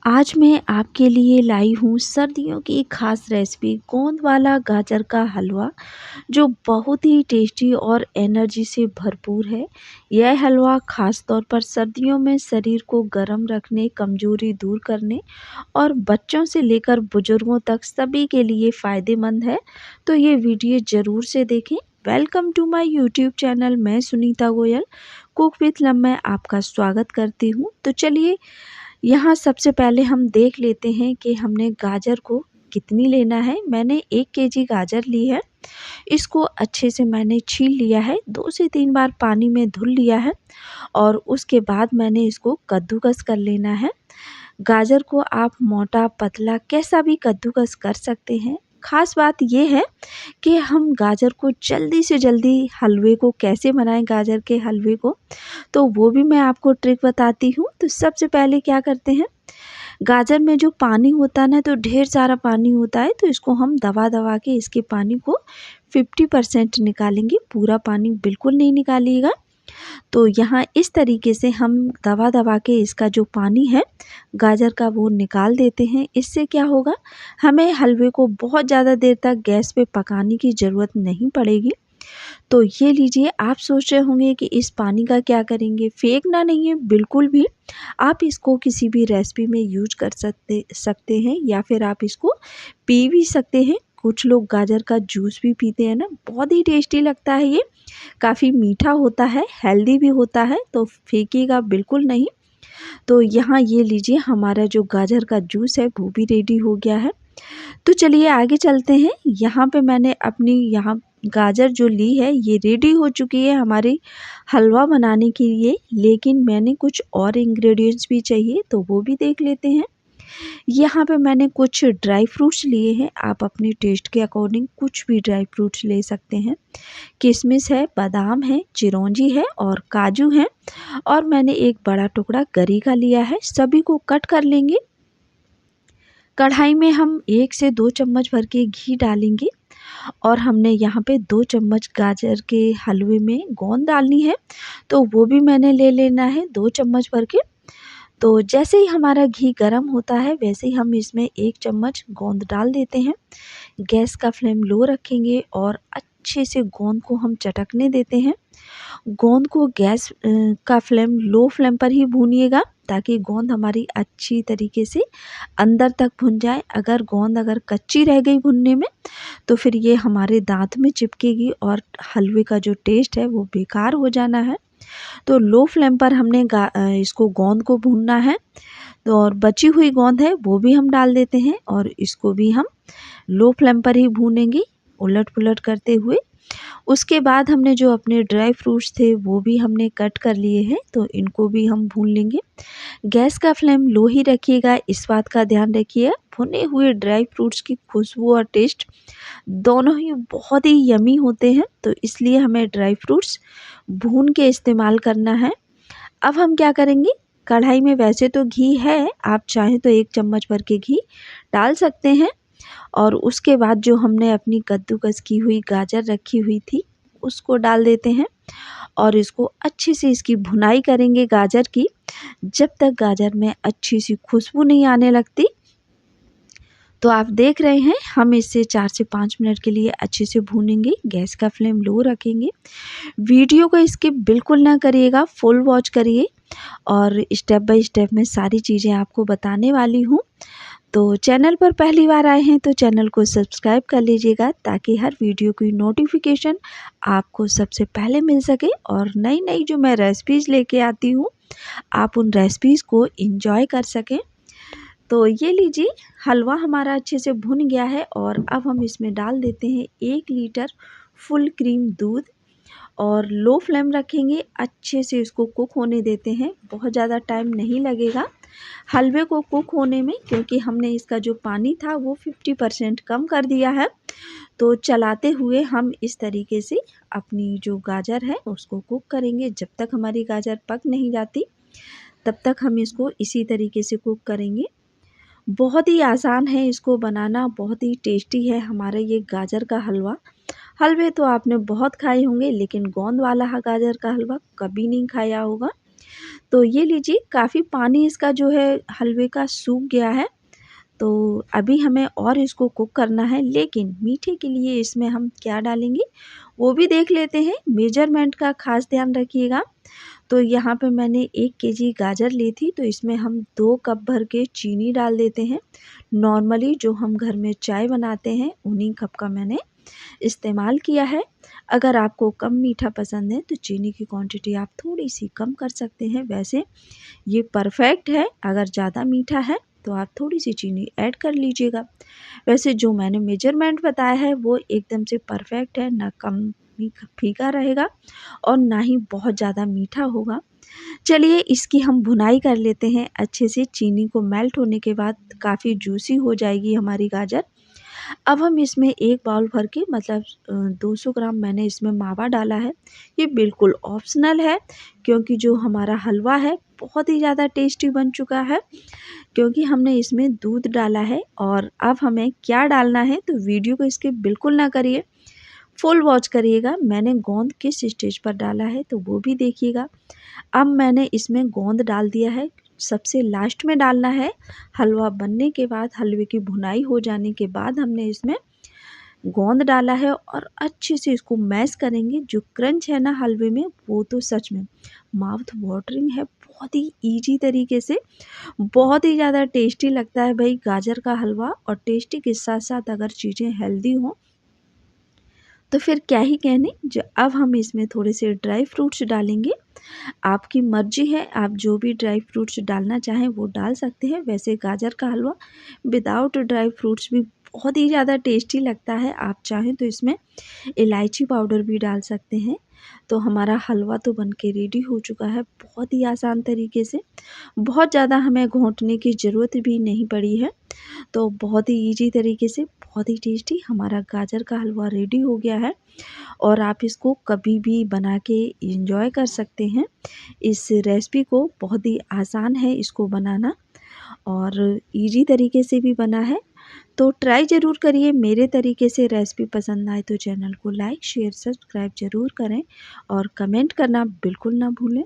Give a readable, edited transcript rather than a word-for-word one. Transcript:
आज मैं आपके लिए लाई हूँ सर्दियों की खास रेसिपी गोंद वाला गाजर का हलवा जो बहुत ही टेस्टी और एनर्जी से भरपूर है। यह हलवा खास तौर पर सर्दियों में शरीर को गर्म रखने, कमजोरी दूर करने और बच्चों से लेकर बुजुर्गों तक सभी के लिए फ़ायदेमंद है। तो ये वीडियो ज़रूर से देखें। Welcome to my YouTube channel. मैं Sunita Goyal cook with love में आपका स्वागत करती हूँ। तो चलिए यहाँ सबसे पहले हम देख लेते हैं कि हमने गाजर को कितनी लेना है। मैंने 1 केजी गाजर ली है। इसको अच्छे से मैंने छील लिया है, 2 से 3 बार पानी में धुल लिया है और उसके बाद मैंने इसको कद्दूकस कर लेना है। गाजर को आप मोटा, पतला कैसा भी कद्दूकस कर सकते हैं। ख़ास बात ये है कि हम गाजर को जल्दी से जल्दी हलवे को कैसे बनाएं, गाजर के हलवे को, तो वो भी मैं आपको ट्रिक बताती हूँ। तो सबसे पहले क्या करते हैं, गाजर में जो पानी होता है ना, तो ढेर सारा पानी होता है, तो इसको हम दबा दबा के इसके पानी को 50% निकालेंगे। पूरा पानी बिल्कुल नहीं निकालिएगा। तो यहाँ इस तरीके से हम दबा दबा के इसका जो पानी है गाजर का वो निकाल देते हैं। इससे क्या होगा, हमें हलवे को बहुत ज़्यादा देर तक गैस पे पकाने की ज़रूरत नहीं पड़ेगी। तो ये लीजिए, आप सोच रहे होंगे कि इस पानी का क्या करेंगे। फेंकना नहीं है बिल्कुल भी, आप इसको किसी भी रेसिपी में यूज कर सकते हैं या फिर आप इसको पी भी सकते हैं। कुछ लोग गाजर का जूस भी पीते हैं ना, बहुत ही टेस्टी लगता है। ये काफ़ी मीठा होता है, हेल्दी भी होता है, तो फेंकिएगा बिल्कुल नहीं। तो यहाँ ये लीजिए, हमारा जो गाजर का जूस है वो भी रेडी हो गया है। तो चलिए आगे चलते हैं। यहाँ पे मैंने अपनी यहाँ गाजर जो ली है ये रेडी हो चुकी है हमारी हलवा बनाने के लिए, लेकिन मैंने कुछ और इंग्रेडिएंट्स भी चाहिए, तो वो भी देख लेते हैं। यहाँ पे मैंने कुछ ड्राई फ्रूट्स लिए हैं। आप अपने टेस्ट के अकॉर्डिंग कुछ भी ड्राई फ्रूट्स ले सकते हैं। किशमिश है, बादाम है, चिरौंजी है और काजू है, और मैंने एक बड़ा टुकड़ा गरी का लिया है। सभी को कट कर लेंगे। कढ़ाई में हम 1 से 2 चम्मच भर के घी डालेंगे और हमने यहाँ पे 2 चम्मच गाजर के हलवे में गोंद डालनी है, तो वो भी मैंने ले लेना है 2 चम्मच भर के। तो जैसे ही हमारा घी गर्म होता है वैसे ही हम इसमें 1 चम्मच गोंद डाल देते हैं। गैस का फ्लेम लो रखेंगे और अच्छे से गोंद को हम चटकने देते हैं। गोंद को गैस का फ्लेम लो फ्लेम पर ही भूनिएगा, ताकि गोंद हमारी अच्छी तरीके से अंदर तक भुन जाए। अगर कच्ची रह गई भुनने में, तो फिर ये हमारे दांत में चिपकेगी और हलवे का जो टेस्ट है वो बेकार हो जाना है। तो लो फ्लेम पर हमने इसको गोंद को भूनना है। तो और बची हुई गोंद है वो भी हम डाल देते हैं और इसको भी हम लो फ्लेम पर ही भूनेंगे, उलट पुलट करते हुए। उसके बाद हमने जो अपने ड्राई फ्रूट्स थे वो भी हमने कट कर लिए हैं, तो इनको भी हम भून लेंगे। गैस का फ्लेम लो ही रखिएगा, इस बात का ध्यान रखिए। भुने हुए ड्राई फ्रूट्स की खुशबू और टेस्ट दोनों ही बहुत ही यमी होते हैं, तो इसलिए हमें ड्राई फ्रूट्स भून के इस्तेमाल करना है। अब हम क्या करेंगे, कढ़ाई में वैसे तो घी है, आप चाहें तो 1 चम्मच भर के घी डाल सकते हैं। और उसके बाद जो हमने अपनी कद्दूकस की हुई गाजर रखी हुई थी उसको डाल देते हैं और इसको अच्छे से इसकी भुनाई करेंगे गाजर की, जब तक गाजर में अच्छी सी खुशबू नहीं आने लगती। तो आप देख रहे हैं, हम इसे 4 से 5 मिनट के लिए अच्छे से भूनेंगे। गैस का फ्लेम लो रखेंगे। वीडियो को स्किप बिल्कुल ना करिएगा, फुल वॉच करिए और स्टेप बाय स्टेप मैं सारी चीज़ें आपको बताने वाली हूँ। तो चैनल पर पहली बार आए हैं तो चैनल को सब्सक्राइब कर लीजिएगा, ताकि हर वीडियो की नोटिफिकेशन आपको सबसे पहले मिल सके और नई नई जो मैं रेसिपीज़ लेके आती हूँ आप उन रेसिपीज़ को एंजॉय कर सकें। तो ये लीजिए, हलवा हमारा अच्छे से भुन गया है और अब हम इसमें डाल देते हैं 1 लीटर फुल क्रीम दूध और लो फ्लेम रखेंगे। अच्छे से इसको कुक होने देते हैं, बहुत ज़्यादा टाइम नहीं लगेगा हलवे को कुक होने में, क्योंकि हमने इसका जो पानी था वो 50% कम कर दिया है। तो चलाते हुए हम इस तरीके से अपनी जो गाजर है उसको कुक करेंगे। जब तक हमारी गाजर पक नहीं जाती तब तक हम इसको इसी तरीके से कुक करेंगे। बहुत ही आसान है इसको बनाना, बहुत ही टेस्टी है हमारा ये गाजर का हलवा। हलवे तो आपने बहुत खाए होंगे, लेकिन गोंद वाला गाजर का हलवा कभी नहीं खाया होगा। तो ये लीजिए काफ़ी पानी इसका जो है हलवे का सूख गया है। तो अभी हमें और इसको कुक करना है, लेकिन मीठे के लिए इसमें हम क्या डालेंगे वो भी देख लेते हैं। मेजरमेंट का ख़ास ध्यान रखिएगा। तो यहाँ पे मैंने 1 केजी गाजर ली थी, तो इसमें हम 2 कप भर के चीनी डाल देते हैं। नॉर्मली जो हम घर में चाय बनाते हैं उन्हीं कप का मैंने इस्तेमाल किया है। अगर आपको कम मीठा पसंद है तो चीनी की क्वांटिटी आप थोड़ी-सी कम कर सकते हैं। वैसे ये परफ़ेक्ट है, अगर ज़्यादा मीठा है तो आप थोड़ी-सी चीनी ऐड कर लीजिएगा। वैसे जो मैंने मेजरमेंट बताया है वो एकदम से परफ़ेक्ट है, ना कम फीका रहेगा और ना ही बहुत ज़्यादा मीठा होगा। चलिए इसकी हम भुनाई कर लेते हैं अच्छे से। चीनी को मेल्ट होने के बाद काफ़ी जूसी हो जाएगी हमारी गाजर। अब हम इसमें 1 बाउल भर के मतलब 200 ग्राम मैंने इसमें मावा डाला है। ये बिल्कुल ऑप्शनल है, क्योंकि जो हमारा हलवा है बहुत ही ज़्यादा टेस्टी बन चुका है, क्योंकि हमने इसमें दूध डाला है। और अब हमें क्या डालना है तो वीडियो को स्किप बिल्कुल ना करिए, फुल वॉच करिएगा। मैंने गोंद किस स्टेज पर डाला है तो वो भी देखिएगा। अब मैंने इसमें गोंद डाल दिया है, सबसे लास्ट में डालना है। हलवा बनने के बाद, हलवे की भुनाई हो जाने के बाद हमने इसमें गोंद डाला है और अच्छे से इसको मैश करेंगे। जो क्रंच है ना हलवे में वो तो सच में माउथ वाटरिंग है। बहुत ही ईजी तरीके से बहुत ही ज़्यादा टेस्टी लगता है भाई गाजर का हलवा। और टेस्टी के साथ साथ अगर चीज़ें हेल्दी हों तो फिर क्या ही कहने। जो अब हम इसमें थोड़े से ड्राई फ्रूट्स डालेंगे। आपकी मर्ज़ी है, आप जो भी ड्राई फ्रूट्स डालना चाहें वो डाल सकते हैं। वैसे गाजर का हलवा विदाउट ड्राई फ्रूट्स भी बहुत ही ज़्यादा टेस्टी लगता है। आप चाहें तो इसमें इलायची पाउडर भी डाल सकते हैं। तो हमारा हलवा तो बन के रेडी हो चुका है बहुत ही आसान तरीके से। बहुत ज़्यादा हमें घोंटने की ज़रूरत भी नहीं पड़ी है। तो बहुत ही ईजी तरीके से बहुत ही टेस्टी हमारा गाजर का हलवा रेडी हो गया है। और आप इसको कभी भी बना के एंजॉय कर सकते हैं। इस रेसिपी को बहुत ही आसान है इसको बनाना और इजी तरीके से भी बना है। तो ट्राई ज़रूर करिए। मेरे तरीके से रेसिपी पसंद आए तो चैनल को लाइक शेयर सब्सक्राइब ज़रूर करें और कमेंट करना बिल्कुल ना भूलें।